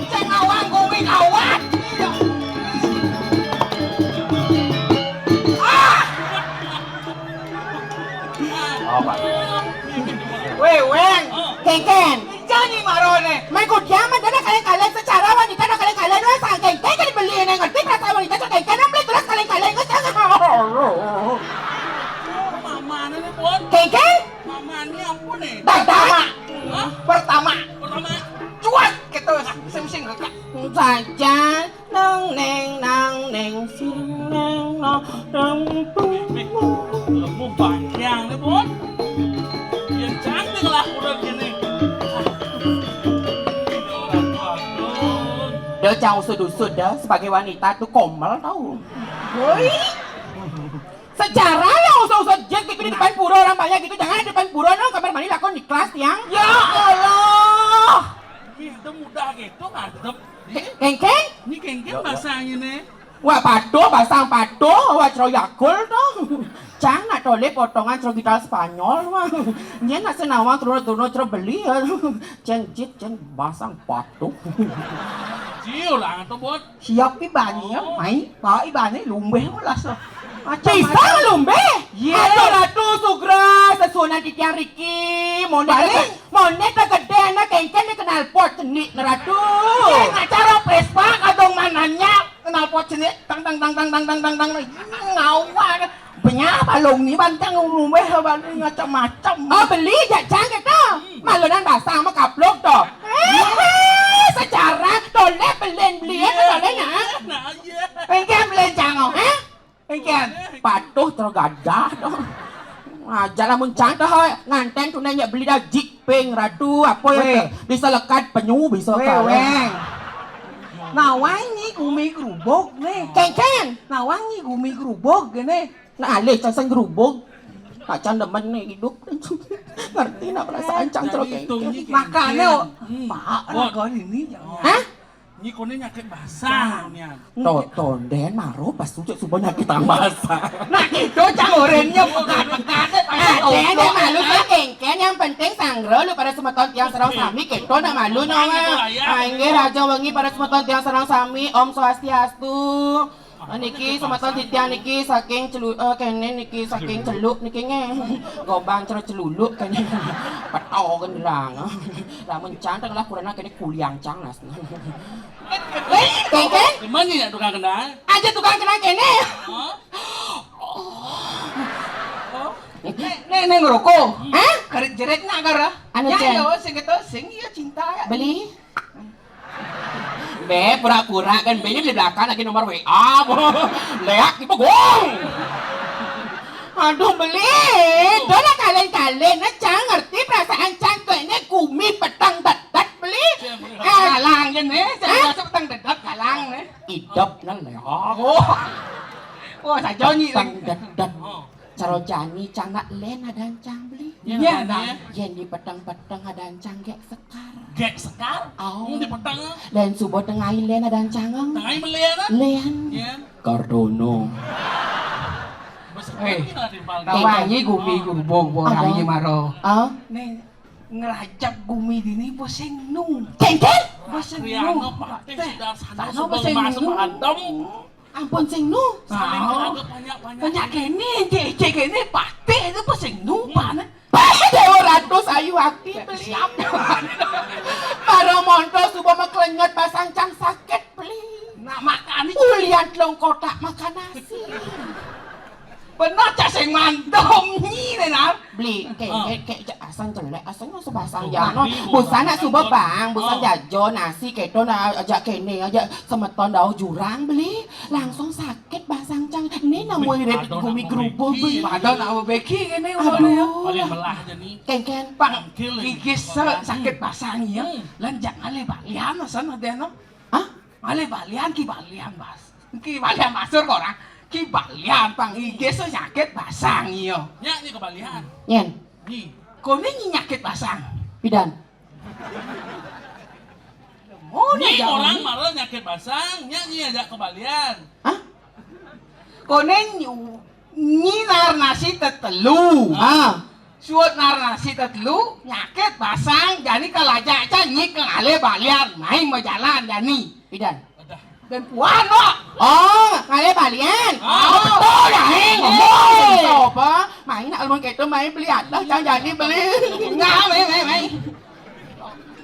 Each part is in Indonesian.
Ceng awang gumi kawat. Apa? Weh, weng. Kengken. Jangan marone. May kudyaman na kalian-kalian secara wanita na kalian-kalian na sa kengken ka dibeliin ng ngerti perasaan wanita sa kengken ang beli terus kalian-kalian ko sa Mama nih Bos. kengken? Mama nih ampun nih. Dadah. Hah? Pertama, Pertama. cuat gitu. Sing-sing kakak. Saja nang neng sing neng nang Lembu panjang nih Bos. Yang cantik lah udah gini. Dia jangan usut-usut dah sebagai wanita tuh komel tau. Woi. Secara lah usut-usut jet gitu di depan pura orang banyak gitu, jangan di depan pura dong, kamar mandi lakon di kelas yang. Ya Allah. Ih, itu mudah gitu ngadep. Kengkeng? Ini kengkeng bahasanya nih. Wah pado, basang pado, wah cero yakul dong. Jangan nak toleh potongan cero gitar Spanyol wah. Dia nak senawang turun-turun cero beli ya. Ceng jit, ceng basang pado. Chiêu là tôi Bos. Siap ibani ya, mai. Pak ibani lumbe ulas lah. Bisa lumbe? Iya. Aduh ratu sugra, sesunan di tiang Riki. Monet gede anak kengken ni kenal pot cenit ratu. Yang acara prespa kadong mananya kenal pot sini tang ngawak banyak balong ni bantang lumbe bantang macam-macam. Oh beli jajang kita. Malunan basang sama kaplok toh. Secara toleh beli toleh nak. Nah aja. Engken belencang oh. Engken. Patuh tergadah toh. Ajalah muncang dah nganten tu nanya beli dah jikpeng ratu apa ya Weh. bisa lekat penyu bisa Weh, kalau. weng. Nawang ni gumi gerubuk nih. Kengken. Nawang ni gumi gerubuk gini. Nah alih casan gerubuk. Acan demen nih hidup. Ngerti nak perasaan cang terus kengken. Makanya Pak. Pak lagon ini jangan. Hah? Ini konnya nyakit basah nih. Tonden maro pas sujuk subuh nyakit masa. Nah itu cang orangnya pekat-pekat. Ada malu kan kengken yang penting sangro lu pada semeton tiang serang sami keto nak malu nyawa. Ainge raja wengi pada semeton tiang serang sami Om Swastiastu. Niki semeton tiang niki saking kene niki saking celuk niki nge gobang cero celuluk kene petau kan bilang. Lamun cantang lah kurana kene kuliang cang nas. Kengken? Gimana ya tukang kenal? Aja tukang kena kene. Hah? Nih ngerokok. Hah? Karet jeret nak kara. Anu, Ya Cen? yo sing itu sing iya cinta ya. Beli? Be, pura-pura kan B-nya di belakang lagi nomor WA. Leak itu gong. Aduh beli, dola kalian-kalian cang ngerti perasaan cang ini kumi petang dadat beli. Kalang gini, saya masuk tang dedat kalang nih. Idop nan leak. Oh, saya jonyi Petang dadat. Caro jani cang nak len ada cang beli. Iya, nah. Yen di petang-petang ada cang gek sekar. Gek sekar. Oh. Di petang. Len subuh tengah len ada cang. Tengah melihat. Len. Ya. Kardono. Tawangi gumi gurbog borangi maro. Ah, Nih ngerajak gumi dini boseng nu. kengken? Boseng Riano nu. Pak Teh sudah sana Sana sebelum boseng masuk nu. adem. Ampun sing nu. Saling Ah. agak banyak-banyak. Banyak kene, cek kene pate itu boseng nu pana. Pasti Dewa Ratu Ayu Akti beli. Siap. Karo monto subuh maklenyot pasang cang sakit beli. Nah makan itu Ulian telung kotak makan nasi. benar cak sing mantom nyi nar. Beli kayak asan jelek asalnya sebasang Oh, ya no. mandi, Busan nak mandi, subuh mandi. bang, busan Oh. jajo nasi keto na ajak kene aja semeton dau jurang beli. Langsung sakit basang cang. Ini namanya Wih, rep padahal gumi nak gerubuk memiliki. beli. Padahal nak beki kene Aduh. Paling melah aja nih. Kengken. Pak, Bangkil ini. gigis sakit pasang ya. Lan jangan le balian asan ada no. Ah? Ale balian ki balian bas. Ki balian basur orang. Ki balian pang gigis sakit pasang yo. Ya, ini kebalian. Nyen, Nih. Kone nyakit pasang. pidan. Oh, Nih orang marah nyakit basang, nyanyi aja kebalian. Hah? Kone nyinar nasi tetelu. Ah, suut narasi tetelu nyakit basang jani kalajak nyik ngale balian main majalan jani Idan. dan puan lo Oh, ngale balian. Oh, betul ya, ngomong. Coba, main almond gitu main beli atas, jangan jadi beli. nggak main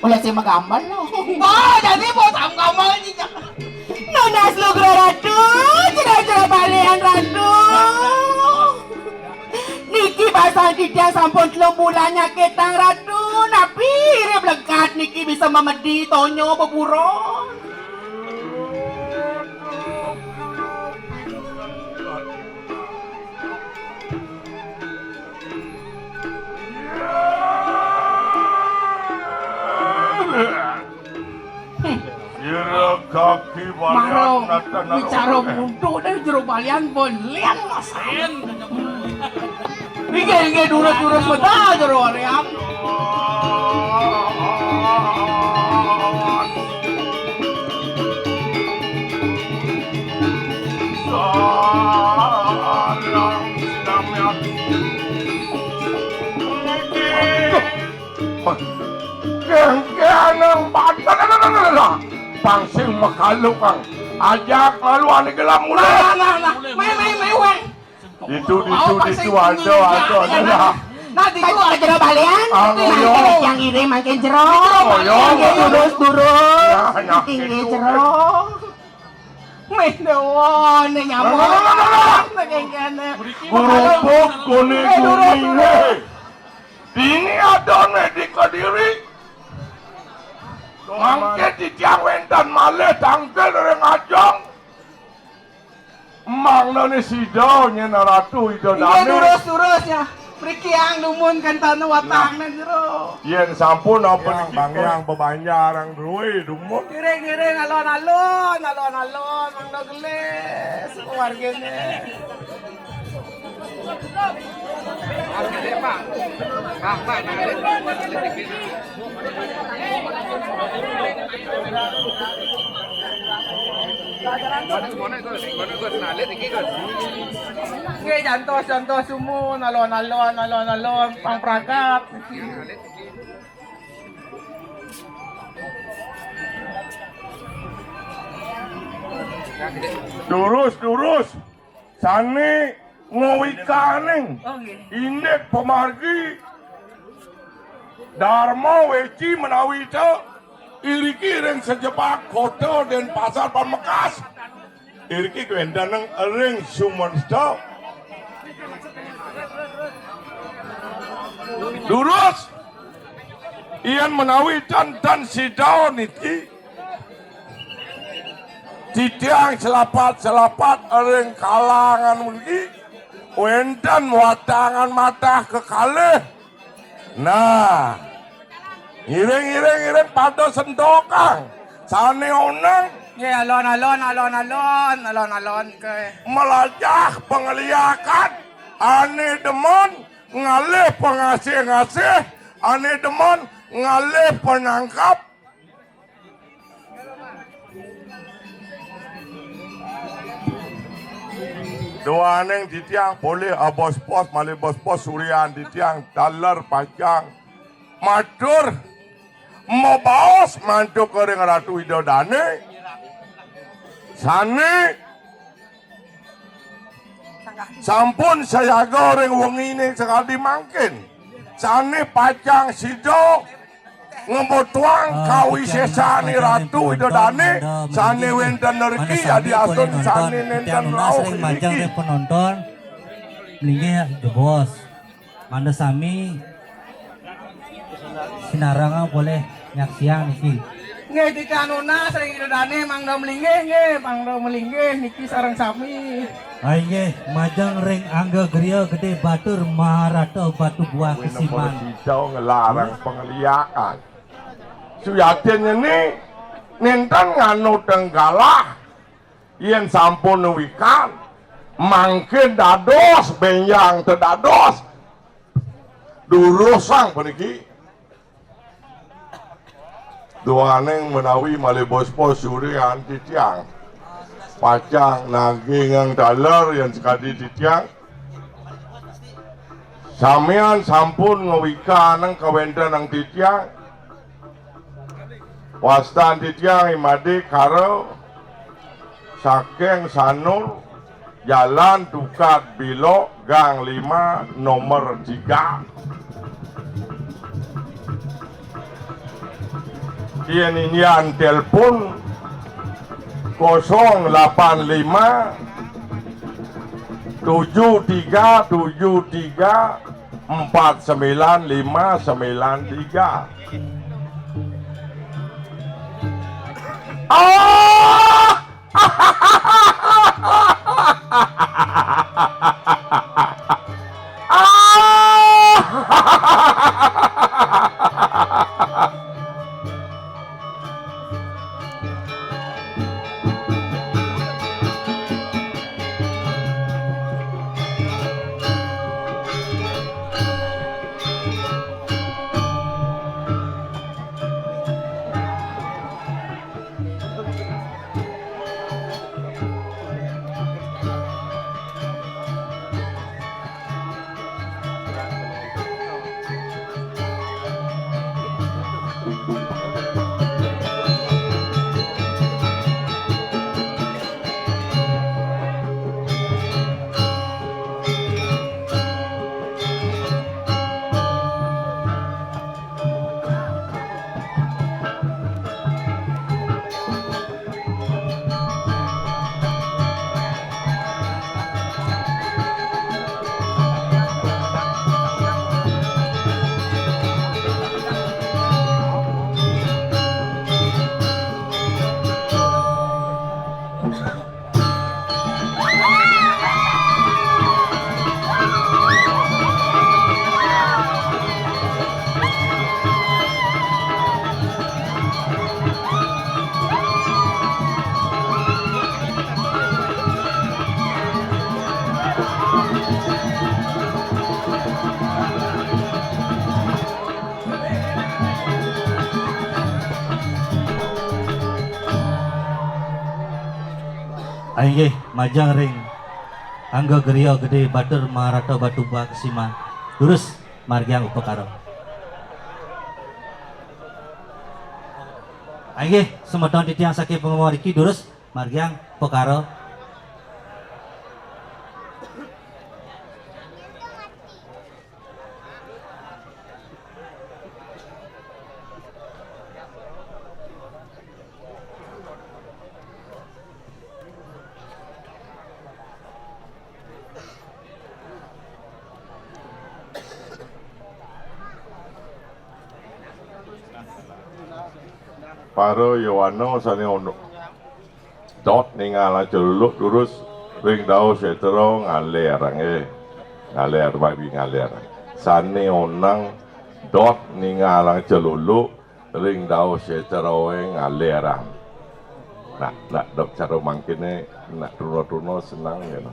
Boleh sih magambar lo. oh jadi mau sama kamu aja Nunas lu kira ratu, cerah-cerah balian ratu. Niki basang tidak sampun 3 bulan nyakitang ratu. Napi legat Niki bisa memedi tonyo beburon. Kira kaki Maro, balian bicara buntu dan jero balian belian masain. Ike durus betul jero balian. Salam sinamnya. Geng-gengang badan pangsing makalu kang ajak laluan di gelam mulai Main weh. itu ada Nanti Kan gua jero balian, Ngoyo. yang iri makin jero, Ngoyo. durus, Ya, tinggi gitu. jero. main doang nih nyamuk. kerupuk kuning ini ada di Kediri mangke di Tiawen dan Malih tangkel dari ngajong emang nani sido nyena ratu itu Iya dane durus ya. Priki yang lumun kan tanah watang dan jero. yen sampun apa Yang bang yang bebanjar yang duwe dumut. Giring alon-alon, mang geles keluarganya. Oke, jantos sumun, alon, pang prakat. durus sani ngowikaning Oke. indek pemargi Dharma weci menawi itu iriki ring sejebak kota dan pasar Pamekasan iriki kwendaneng ring Sumensto durus ian menawi dan sidau niki titiang selapat ering kalangan mugi wendan watangan mata kekalih nah iring pada sendokang sane onang Ya alon ke. melajah pengeliakan ane demon ngalih pengasih-ngasih ane demon ngalih penangkap doa neng ditiang boleh bos pos malih bos pos surian ditiang dalar pajang matur mau baos mantu kering ratu idodane sane sampun saya goreng wong ini sekali mangkin sane pajang sido ngemotuang kawi sesani ratu idodane sane wenten nerki adi asun sane nenten rauh sering majang iki deh penonton linggih the bos manda sami sinaranga boleh nyak siang niki Nge di kanuna sering idodane mangdo melinggih niki sareng sami. aye majang ring angga geria gede batur maharata batu buah kesiman Hijau ngelarang pengeliakan suyatin ini ninten nganu tenggalah yen sampun wikan mangkin dados benyang tedados durusang peniki doaneng menawi malih bos-bos surian titiang pacang naging yang dalar yang sekali titiang Samian sampun ngewika nang kawenda nang titiang. Wastan titiang imadi karo saking Sanur Jalan Dukat Bilok Gang 5 nomor 3. Inian telepon 085 7373 49593. Ah! Aing majang ring angga gerio gede batur Maharata batu buah kesima lurus margiang upakaro. Aing semeton titiang sakit pengomoriki lurus margiang upakaro. Paro Yowano sane ono dot ningala celuluk lurus ring dau setero ngaler ngaler babi ngaler sane onang dot ningala celuluk ring dau setero ngaler nak dok cara mangkene nak truno senang ya no.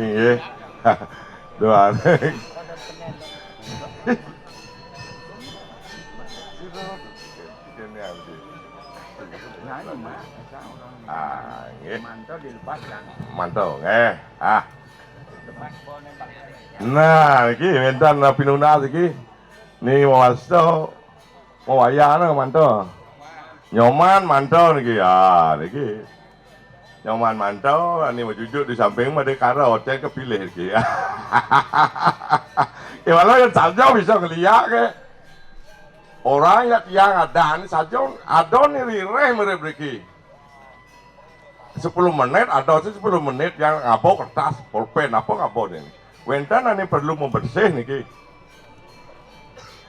Inggih. Doane. Ah, nggih. Mantau nggih. Ah. Nah, iki wonten pinuna iki. Ni wasto wayana mantau. Nyoman mantau niki. Ah, niki. Nyoman mantau, ini mau jujur di samping ada kara hotel kepilih iki. Ya walau yang saja bisa ngeliat ke orang yang ada saja ada nih rireh mereka 10 menit ada 10 menit yang ngapok kertas pulpen apa ngapok ini. Wentan ini perlu membersih nih.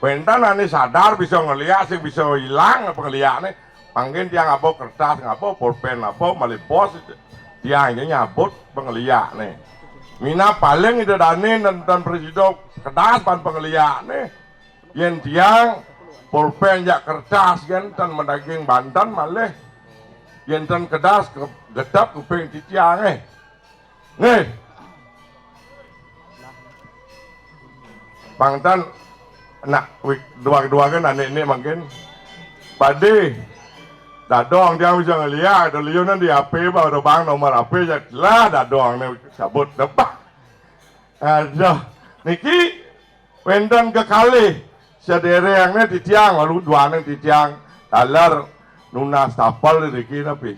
Wentan ini sadar bisa ngeliat sih bisa hilang apa ngeliatnya. Mungkin dia ngapok kertas, ngapok pulpen, ngapok malipos, dia hanya nyabut pengeliat nih. Mina paling itu dani dan presiden kertas pan pengeliat nih. Yang dia pulpen jak kertas kan dan mendaging Banten malah. Yang dan kertas gedap kuping titiang nih. Bangtan nak dua kan anak ini mungkin padi. Dadong dia bisa ngeliat, ada liunan di HP, baru bang nomor HP, lah dadong nih sabut depan. Aduh, niki wendang ke kali, sederengnya di tiang, lalu dua neng di tiang, talar nuna stapel niki tapi,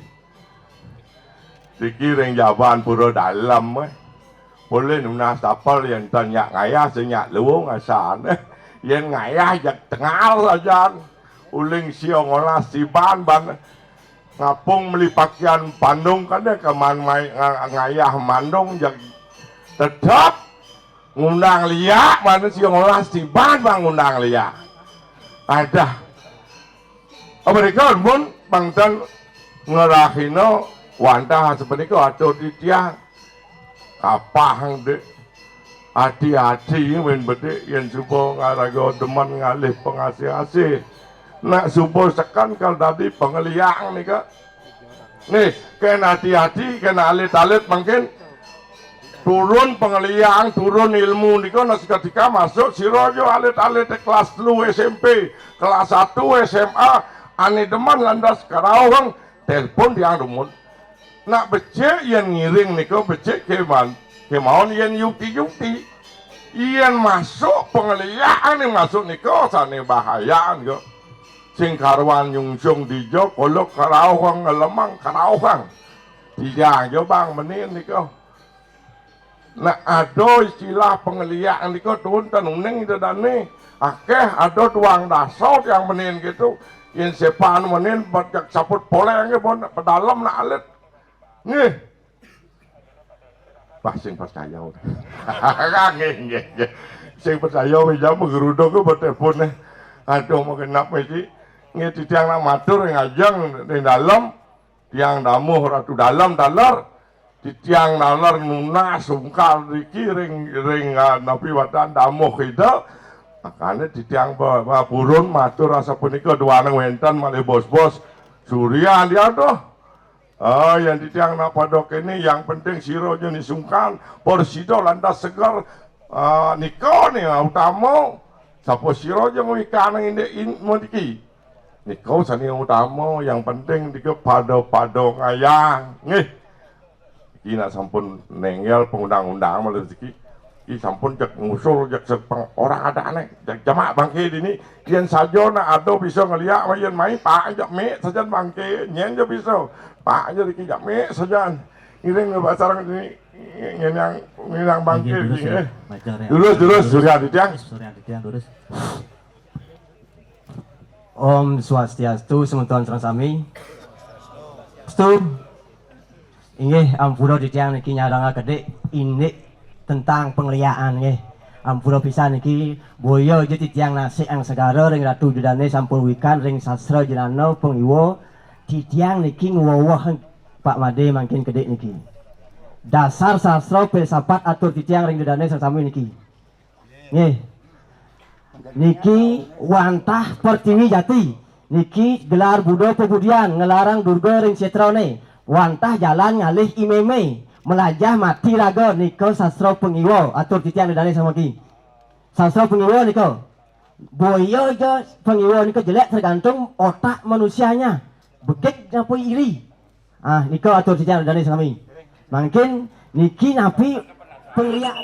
niki ring jaban pura dalam, boleh nuna stapel yang tanya ngayah senyak luung asan, yang ngayah jak tengah saja. Uling siang olah si ban ngapung beli pakaian Bandung kan dia keman ngayah Bandung jak tetap ngundang liak mana siang olah si ban bang ngundang liak ada mereka pun bangtan ngerahino wantah seperti itu atau di tiang kapang deh hati-hati yang bede yang supo ngarago deman ngalih pengasih-asih nak subuh sekan kalau tadi pengeliang nih kak nih kena hati-hati kena alit-alit mungkin turun pengeliang, turun ilmu niko nasi ketika masuk sirojo alit-alit kelas 2 SMP, kelas 1 SMA, ane deman landas karawang, telepon tiang rumun. Nak becek yang ngiring niko becek kemauan yang yukti. Iyan masuk pengeliang yang masuk niko sane bahaya niko. Sing karwan nyungsung dijo kolok karawang ngelemang karawang. Tidak jo bang menin niko. Nah ada istilah pengeliaan niko turun tanuneng itu dane. Akeh ada tuang dasar yang menin gitu. Yang sepan menin berjak saput poleng ke pedalam nak alit. Nih. Wah sing percaya udah. Nggih. Sing percaya wis jam geruduk ke bertelepon nih. Aduh mau kenapa sih? Nggih tiang nak matur ngajeng di dalam tiang damuh ratu dalam dalar. Di tiang nalar nuna sungkal riki ring napi watan damuh kita makanya di tiang burun matur rasa punika dua nang wentan malih bos-bos Surya dia tuh yang di tiang napadok ini yang penting sironya disungkal porsido lantas segar niko nih utama sapo sironya ikan ini modiki niko sani utama yang penting dike pado ngayang nih Ina sampun nenggel pengundang-undang malah rezeki. I sampun jak ngusul jak sepeng orang ada aneh. Jak jamak bangke dini. Kian saja nak ada bisa ngeliat main main pak jak me saja bangke nyen je bisa. Pak aja diki jak me saja. Iring ngebasarang ini yang bangke ini. Terus Surya Aditya. Terus. Om Swastiastu sementuan sareng sami. Inggih ampura ditiang niki nyaranga gede ini tentang pengliaan nggih. Ampura pisan niki boyo je titiang nasik ang segara ring Ratu Judane sampun wikan ring sastra jenana pengiwa titiang niki ngwowah Pak Made makin gede niki. Dasar sastra filsafat atur titiang ring Judane sami niki. Nggih. Niki wantah pertiwi jati. Niki gelar Buddha pebudian ngelarang durga ring setrone. Wantah jalan ngalih imeme melajah mati raga niko sastra pengiwa atur titian dari sama ki sastra pengiwa niko boyo je pengiwa niko jelek tergantung otak manusianya bekik apa iri niko atur titian dari sami mungkin niki napi pengliak